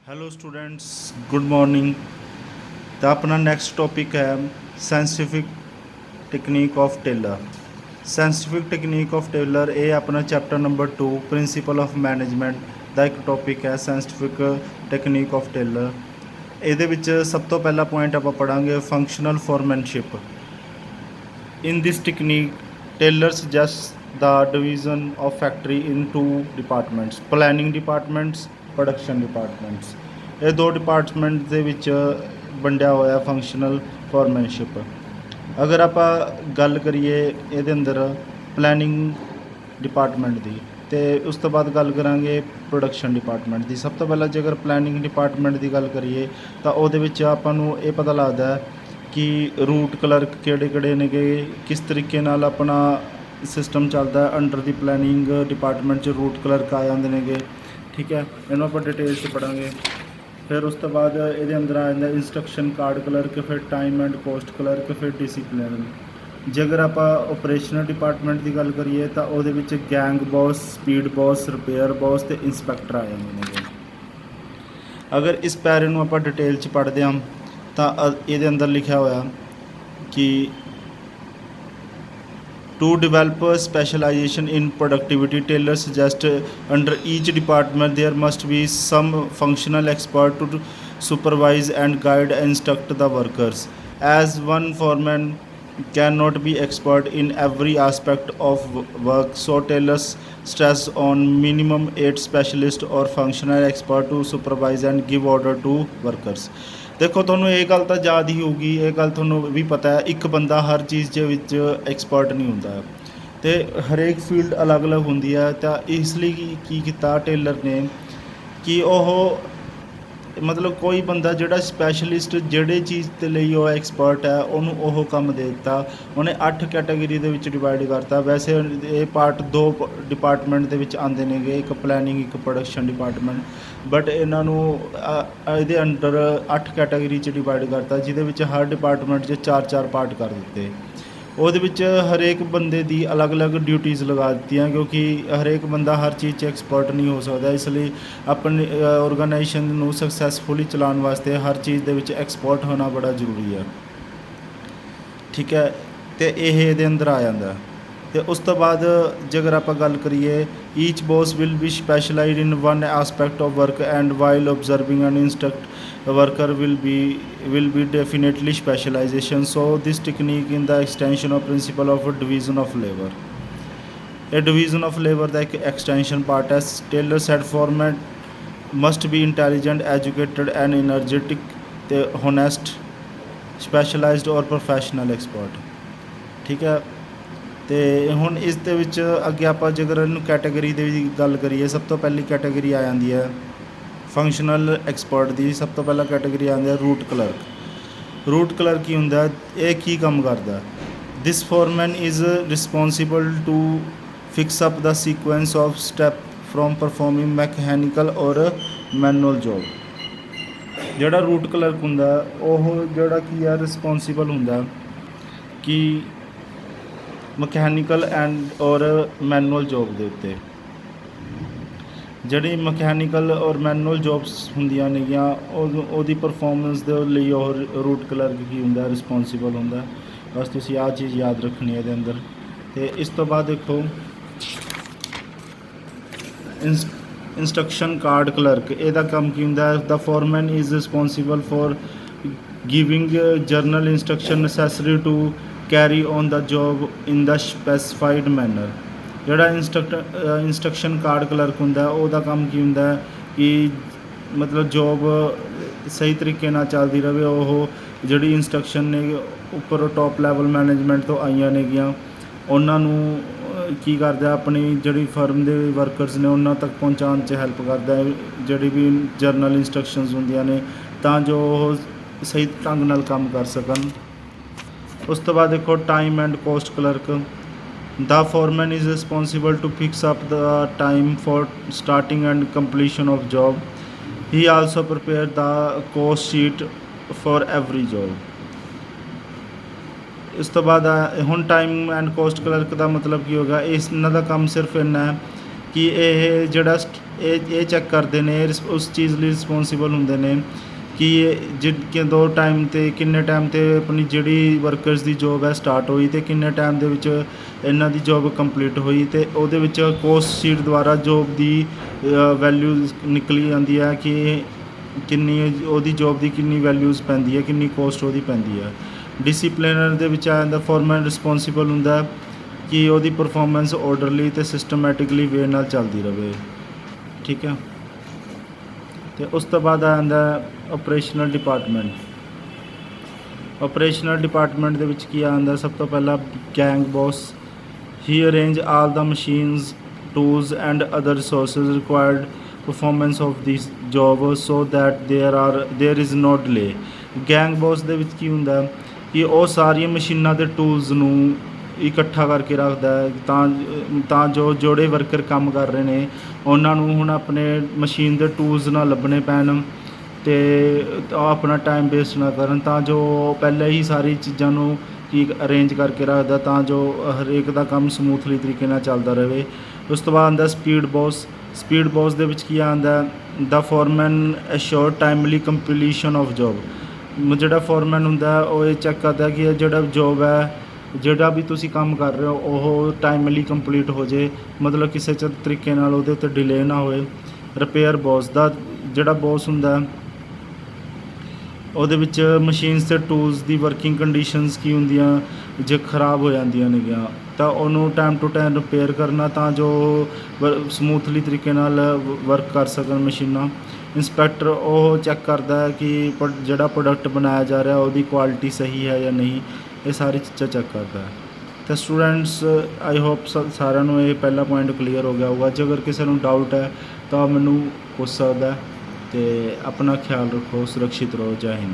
Hello students, good morning. तो अपना next topic है scientific technique of Taylor. Scientific technique of Taylor ये अपना chapter number 2 principle of management का एक टॉपिक है। साइंटिफिक टेक्निक ऑफ टेलर ਇਹਦੇ ਵਿੱਚ ਸਭ ਤੋਂ ਪਹਿਲਾ ਪੁਆਇੰਟ ਆਪਾਂ ਪੜਾਂਗੇ functional ਫੋਰਮੈਨਸ਼ਿਪ। In this technique, Taylor suggests the division of factory in two departments: planning departments, production departments। ਇਹ ਦੋ ਡਿਪਾਰਟਮੈਂਟ ਦੇ ਵਿੱਚ ਵੰਡਿਆ ਹੋਇਆ ਫੰਕਸ਼ਨਲ ਫੋਰਮੈਨਸ਼ਿਪ। ਅਗਰ ਆਪਾਂ ਗੱਲ ਕਰੀਏ ਇਹਦੇ ਅੰਦਰ ਪਲੈਨਿੰਗ ਡਿਪਾਰਟਮੈਂਟ ਦੀ ਅਤੇ ਉਸ ਤੋਂ ਬਾਅਦ ਗੱਲ ਕਰਾਂਗੇ ਪ੍ਰੋਡਕਸ਼ਨ ਡਿਪਾਰਟਮੈਂਟ ਦੀ। ਸਭ ਤੋਂ ਪਹਿਲਾਂ ਜੇਕਰ ਪਲੈਨਿੰਗ ਡਿਪਾਰਟਮੈਂਟ ਦੀ ਗੱਲ ਕਰੀਏ ਤਾਂ ਉਹਦੇ ਵਿੱਚ ਆਪਾਂ ਨੂੰ ਇਹ ਪਤਾ ਲੱਗਦਾ ਕਿ ਰੂਟ ਕਲਰਕ ਕਿਹੜੇ ਨੇਗੇ, ਕਿਸ ਤਰੀਕੇ ਨਾਲ ਆਪਣਾ ਸਿਸਟਮ ਚੱਲਦਾ ਅੰਡਰ ਦੀ ਪਲੈਨਿੰਗ ਡਿਪਾਰਟਮੈਂਟ 'ਚ ਰੂਟ ਕਲਰਕ ਆ ਜਾਂਦੇ ਨੇਗੇ। ਠੀਕ ਹੈ, ਇਹਨੂੰ ਆਪਾਂ ਡਿਟੇਲ 'ਚ ਪੜਾਂਗੇ। ਫਿਰ ਉਸ ਤੋਂ ਬਾਅਦ ਇਹਦੇ ਅੰਦਰ ਆ ਜਾਂਦਾ ਇੰਸਟਰਕਸ਼ਨ ਕਾਰਡ ਕਲਰਕ, ਫਿਰ ਟਾਈਮ ਐਂਡ ਕੋਸਟ ਕਲਰਕ, ਫਿਰ ਡਿਸਿਪਲਿਨ। ਜੇਕਰ ਆਪਾਂ ਆਪਰੇਸ਼ਨਲ ਡਿਪਾਰਟਮੈਂਟ ਦੀ ਗੱਲ ਕਰੀਏ ਤਾਂ ਉਹਦੇ ਵਿੱਚ gang boss, speed boss, repair boss ਅਤੇ ਇੰਸਪੈਕਟਰ ਆ ਜਾਂਦੇ ਨੇਗੇ। ਅਗਰ ਇਸ ਪੈਰੇ ਨੂੰ ਆਪਾਂ ਡਿਟੇਲ 'ਚ ਪੜ੍ਹਦੇ ਹਾਂ ਤਾਂ ਇਹਦੇ ਅੰਦਰ ਲਿਖਿਆ ਹੋਇਆ ਕਿ to develop specialisation in productivity, Taylor suggest under each department there must be some functional expert to supervise and guide instruct the workers as one foreman cannot be expert in every aspect of work, so Taylor stress on minimum 8 specialist or functional expert to supervise and give order to workers। ਦੇਖੋ ਤੁਹਾਨੂੰ ਇਹ ਗੱਲ ਤਾਂ ਯਾਦ ਹੀ ਹੋਊਗੀ, ਇਹ ਗੱਲ ਤੁਹਾਨੂੰ ਵੀ ਪਤਾ ਹੈ, ਇੱਕ ਬੰਦਾ ਹਰ ਚੀਜ਼ ਦੇ ਵਿੱਚ ਐਕਸਪਰਟ ਨਹੀਂ ਹੁੰਦਾ ਅਤੇ ਹਰੇਕ ਫੀਲਡ ਅਲੱਗ ਹੁੰਦੀ ਹੈ। ਤਾਂ ਇਸ ਲਈ ਕੀ ਕੀਤਾ ਟੇਲਰ ਨੇ ਕਿ ਉਹ ਮਤਲਬ ਕੋਈ ਬੰਦਾ ਜਿਹੜਾ ਸਪੈਸ਼ਲਿਸਟ ਜਿਹੜੇ ਚੀਜ਼ ਦੇ ਲਈ ਉਹ ਐਕਸਪਰਟ ਹੈ ਉਹਨੂੰ ਉਹ ਕੰਮ ਦੇ ਦਿੱਤਾ। ਉਹਨੇ 8 ਕੈਟਾਗਰੀ ਦੇ ਵਿੱਚ ਡਿਵਾਈਡ ਕਰਤਾ। ਵੈਸੇ ਇਹ ਪਾਰਟ 2 ਡਿਪਾਰਟਮੈਂਟ ਦੇ ਵਿੱਚ ਆਉਂਦੇ ਨੇਗੇ, ਇੱਕ ਪਲੈਨਿੰਗ, ਇੱਕ ਪ੍ਰੋਡਕਸ਼ਨ ਡਿਪਾਰਟਮੈਂਟ, ਬਟ ਇਹਨਾਂ ਨੂੰ ਇਹਦੇ ਅੰਡਰ 8 ਕੈਟਾਗਰੀ 'ਚ ਡਿਵਾਈਡ ਕਰਤਾ, ਜਿਹਦੇ ਵਿੱਚ ਹਰ ਡਿਪਾਰਟਮੈਂਟ 'ਚ 4 ਪਾਰਟ ਕਰ ਦਿੱਤੇ। ਉਹਦੇ ਵਿੱਚ ਹਰੇਕ ਬੰਦੇ ਦੀ ਅਲੱਗ ਡਿਊਟੀਜ਼ ਲਗਾ ਦਿੱਤੀਆਂ, ਕਿਉਂਕਿ ਹਰੇਕ ਬੰਦਾ ਹਰ ਚੀਜ਼ 'ਚ ਐਕਸਪਰਟ ਨਹੀਂ ਹੋ ਸਕਦਾ। ਇਸ ਲਈ ਆਪਣੀ ਔਰਗੇਨਾਈਜੇਸ਼ਨ ਨੂੰ ਸਕਸੈਸਫੁਲੀ ਚਲਾਉਣ ਵਾਸਤੇ ਹਰ ਚੀਜ਼ ਦੇ ਵਿੱਚ ਐਕਸਪਰਟ ਹੋਣਾ ਬੜਾ ਜ਼ਰੂਰੀ ਹੈ। ਠੀਕ ਹੈ, ਅਤੇ ਇਹ ਇਹਦੇ ਅੰਦਰ ਆ ਜਾਂਦਾ। ਅਤੇ ਉਸ ਤੋਂ ਬਾਅਦ ਜੇਕਰ ਆਪਾਂ ਗੱਲ ਕਰੀਏ, each boss will be specialised in one aspect of work and while observing and instruct worker will be definitely specialization, so this technique in the extension of principle of division of labor। a division of labor ਦਾ ਇੱਕ extension part ਹੈ। Taylor said foreman must be intelligent, educated and energetic ਤੇ honest, specialized or professional expert। ਠੀਕ ਹੈ, ਅਤੇ ਹੁਣ ਇਸ ਦੇ ਵਿੱਚ ਅੱਗੇ ਆਪਾਂ ਜੇਕਰ ਇਹਨੂੰ ਕੈਟਾਗਰੀ ਦੀ ਗੱਲ ਕਰੀਏ, ਸਭ ਤੋਂ ਪਹਿਲੀ ਕੈਟਾਗਰੀ ਆ ਜਾਂਦੀ ਹੈ ਫੰਕਸ਼ਨਲ ਐਕਸਪਰਟ ਦੀ। ਸਭ ਤੋਂ ਪਹਿਲਾਂ ਕੈਟਾਗਰੀ ਆਉਂਦੀ ਹੈ ਰੂਟ ਕਲਰਕ। ਰੂਟ ਕਲਰਕ ਕੀ ਹੁੰਦਾ, ਇਹ ਕੀ ਕੰਮ ਕਰਦਾ? This foreman is responsible to fix up the sequence of step from performing mechanical or manual job. ਜਿਹੜਾ ਰੂਟ ਕਲਰਕ ਹੁੰਦਾ ਉਹ ਜਿਹੜਾ ਕੀ ਆ ਰਿਸਪੋਂਸੀਬਲ ਹੁੰਦਾ ਕਿ mechanical and or manual job ਦੇ ਉੱਤੇ। ਜਿਹੜੀ ਮਕੈਨੀਕਲ ਔਰ ਮੈਨੂਅਲ ਜੋਬਸ ਹੁੰਦੀਆਂ ਨੇਗੀਆਂ ਉਹਦੀ ਪਰਫੋਰਮੈਂਸ ਦੇ ਲਈ ਉਹ ਰੂਟ ਕਲਰਕ ਕੀ ਹੁੰਦਾ, ਰਿਸਪੋਂਸੀਬਲ ਹੁੰਦਾ। ਬਸ ਤੁਸੀਂ ਆਹ ਚੀਜ਼ ਯਾਦ ਰੱਖਣੀ ਇਹਦੇ ਅੰਦਰ। ਅਤੇ ਇਸ ਤੋਂ ਬਾਅਦ ਦੇਖੋ ਇੰਸਟਰਕਸ਼ਨ ਕਾਰਡ ਕਲਰਕ, ਇਹਦਾ ਕੰਮ ਕੀ ਹੁੰਦਾ? The foreman is responsible for giving general instruction necessary to carry on the job in the specified manner. ਜਿਹੜਾ ਇੰਸਟਰਕਸ਼ਨ ਕਾਰਡ ਕਲਰਕ ਹੁੰਦਾ ਉਹਦਾ ਕੰਮ ਕੀ ਹੁੰਦਾ ਕਿ ਮਤਲਬ ਜੋਬ ਸਹੀ ਤਰੀਕੇ ਨਾਲ ਚੱਲਦੀ ਰਹੇ। ਉਹ ਜਿਹੜੀ ਇੰਸਟਰਕਸ਼ਨ ਨੇ ਉੱਪਰ ਟੌਪ ਲੈਵਲ ਮੈਨੇਜਮੈਂਟ ਤੋਂ ਆਈਆਂ ਨੇਗੀਆਂ, ਉਹਨਾਂ ਨੂੰ ਕੀ ਕਰਦਾ, ਆਪਣੀ ਜਿਹੜੀ ਫਰਮ ਦੇ ਵਰਕਰਸ ਨੇ ਉਹਨਾਂ ਤੱਕ ਪਹੁੰਚਾਉਣ 'ਚ ਹੈਲਪ ਕਰਦਾ ਜਿਹੜੀ ਵੀ ਜਰਨਲ ਇੰਸਟਰਕਸ਼ਨਸ ਹੁੰਦੀਆਂ ਨੇ, ਤਾਂ ਜੋ ਉਹ ਸਹੀ ਢੰਗ ਨਾਲ ਕੰਮ ਕਰ ਸਕਣ। ਉਸ ਤੋਂ ਬਾਅਦ ਦੇਖੋ time and cost clerk. The foreman is responsible to fix up the time for starting and completion of job. He also prepared the cost sheet for every job। ਇਸ ਤੋਂ ਬਾਅਦ ਹੁਣ ਟਾਈਮ ਐਂਡ ਕੋਸਟ ਕਲਰਕ ਦਾ ਮਤਲਬ ਕੀ ਹੋਗਾ? ਇਹਨਾਂ ਦਾ ਕੰਮ ਸਿਰਫ ਇੰਨਾ ਹੈ ਕਿ ਇਹ ਜਿਹੜਾ ਇਹ ਚੈੱਕ ਕਰਦੇ ਨੇ ਉਸ ਚੀਜ਼ ਲਈ ਰਿਸਪੋਂਸੀਬਲ ਹੁੰਦੇ ਨੇ ਕਿ ਕਦੋਂ ਟਾਈਮ 'ਤੇ ਕਿੰਨੇ ਟਾਈਮ 'ਤੇ ਆਪਣੀ ਜਿਹੜੀ ਵਰਕਰਸ ਦੀ ਜੋਬ ਹੈ ਸਟਾਰਟ ਹੋਈ ਅਤੇ ਕਿੰਨੇ ਟਾਈਮ ਦੇ ਵਿੱਚ ਇਹਨਾਂ ਦੀ ਜੋਬ ਕੰਪਲੀਟ ਹੋਈ, ਅਤੇ ਉਹਦੇ ਵਿੱਚ ਕੋਸਟ ਸ਼ੀਟ ਦੁਆਰਾ ਜੋਬ ਦੀ ਵੈਲਿਊ ਨਿਕਲੀ ਜਾਂਦੀ ਹੈ ਕਿ ਕਿੰਨੀ ਉਹਦੀ ਜੋਬ ਦੀ ਕਿੰਨੀ ਵੈਲਿਊਜ਼ ਪੈਂਦੀ ਹੈ, ਕਿੰਨੀ ਕੋਸਟ ਉਹਦੀ ਪੈਂਦੀ ਹੈ। ਡਿਸਿਪਲਿਨਰ ਦੇ ਵਿੱਚ ਆ ਜਾਂਦਾ ਫੋਰਮੈਨ ਰਿਸਪੋਂਸੀਬਲ ਹੁੰਦਾ ਕਿ ਉਹਦੀ ਪਰਫੋਰਮੈਂਸ ਆਰਡਰਲੀ ਅਤੇ ਸਿਸਟਮੈਟਿਕਲੀ ਵੇ ਨਾਲ ਚੱਲਦੀ ਰਹੇ, ਠੀਕ ਹੈ। ਅਤੇ ਉਸ ਤੋਂ ਬਾਅਦ ਆ ਜਾਂਦਾ ਆਪਰੇਸ਼ਨਲ ਡਿਪਾਰਟਮੈਂਟ। ਆਪਰੇਸ਼ਨਲ ਡਿਪਾਰਟਮੈਂਟ ਦੇ ਵਿੱਚ ਕੀ ਆਉਂਦਾ, ਸਭ ਤੋਂ ਪਹਿਲਾਂ ਗੈਂਗ ਬੌਸ। ਹੀ arrange all the machines, tools and other resources required performance of this job so that there is no delay. Gang boss ਦੇ ਵਿੱਚ ਕੀ ਹੁੰਦਾ ਕਿ ਉਹ ਸਾਰੀਆਂ ਮਸ਼ੀਨਾਂ ਦੇ ਟੂਲਸ ਨੂੰ ਇਕੱਠਾ ਕਰਕੇ ਰੱਖਦਾ ਹੈ ਤਾਂ ਜੋ ਜਿਹੜੇ ਵਰਕਰ ਕੰਮ ਕਰ ਰਹੇ ਨੇ ਉਹਨਾਂ ਨੂੰ ਹੁਣ ਆਪਣੇ ਮਸ਼ੀਨ ਦੇ ਟੂਲਸ ਨਾ ਲੱਭਣੇ ਪੈਣ ਅਤੇ ਆਪਣਾ ਟਾਈਮ ਵੇਸਟ ਨਾ ਕਰਨ, ਤਾਂ ਜੋ ਪਹਿਲਾਂ ਹੀ ਸਾਰੀ ਚੀਜ਼ਾਂ ਨੂੰ ਅਰੇਂਜ ਕਰਕੇ ਰੱਖਦਾ ਤਾਂ ਜੋ ਹਰੇਕ ਦਾ ਕੰਮ ਸਮੂਥਲੀ ਤਰੀਕੇ ਨਾਲ ਚੱਲਦਾ ਰਹੇ। ਉਸ ਤੋਂ ਬਾਅਦ ਆਉਂਦਾ ਸਪੀਡ ਬੌਸ। ਸਪੀਡ ਬੌਸ ਦੇ ਵਿੱਚ ਕੀ ਆਉਂਦਾ, the foreman assure timely completion of job. ਜਿਹੜਾ ਫੋਰਮੈਨ ਹੁੰਦਾ ਉਹ ਇਹ ਚੈੱਕ ਕਰਦਾ ਕਿ ਇਹ ਜਿਹੜਾ ਜੋਬ ਹੈ, ਜਿਹੜਾ ਵੀ ਤੁਸੀਂ ਕੰਮ ਕਰ ਰਹੇ ਹੋ ਉਹ ਟਾਈਮਲੀ ਕੰਪਲੀਟ ਹੋ ਜੇ, ਮਤਲਬ ਕਿਸੇ ਤਰੀਕੇ ਨਾਲ ਉਹਦੇ ਉੱਤੇ ਡਿਲੇ ਨਾ ਹੋਏ। ਰਿਪੇਅਰ ਬੌਸ ਦਾ ਜਿਹੜਾ ਬੌਸ ਹੁੰਦਾ ਉਹਦੇ ਵਿੱਚ ਮਸ਼ੀਨਸ ਅਤੇ ਟੂਲਸ ਦੀ ਵਰਕਿੰਗ ਕੰਡੀਸ਼ਨਸ ਕੀ ਹੁੰਦੀਆਂ, ਜੇ ਖਰਾਬ ਹੋ ਜਾਂਦੀਆਂ ਨੇਗੀਆਂ ਤਾਂ ਉਹਨੂੰ ਟਾਈਮ ਟੂ ਟਾਈਮ ਰਿਪੇਅਰ ਕਰਨਾ ਤਾਂ ਜੋ ਸਮੂਥਲੀ ਤਰੀਕੇ ਨਾਲ ਵਰਕ ਕਰ ਸਕਣ ਮਸ਼ੀਨਾਂ। ਇੰਸਪੈਕਟਰ ਉਹ ਚੈੱਕ ਕਰਦਾ ਹੈ ਕਿ ਜਿਹੜਾ ਪ੍ਰੋਡਕਟ ਬਣਾਇਆ ਜਾ ਰਿਹਾ ਉਹਦੀ ਕੁਆਲਿਟੀ ਸਹੀ ਹੈ ਜਾਂ ਨਹੀਂ, ਇਹ ਸਾਰੀ ਚੀਜ਼ਾਂ ਚੈੱਕ ਕਰਦਾ ਹੈ। ਤਾਂ ਸਟੂਡੈਂਟਸ ਆਈ ਹੋਪ ਸਾਰਿਆਂ ਨੂੰ ਇਹ ਪਹਿਲਾ ਪੁਆਇੰਟ ਕਲੀਅਰ ਹੋ ਗਿਆ ਹੋਊਗਾ। ਜੇ ਅਗਰ ਕਿਸੇ ਨੂੰ ਡਾਊਟ ਹੈ ਤਾਂ ਮੈਨੂੰ ਪੁੱਛ ਸਕਦਾ। ਅਤੇ ਆਪਣਾ ਖਿਆਲ ਰੱਖੋ, ਸੁਰੱਖਿਅਤ ਰਹੋ। ਜੈ ਹਿੰਦ।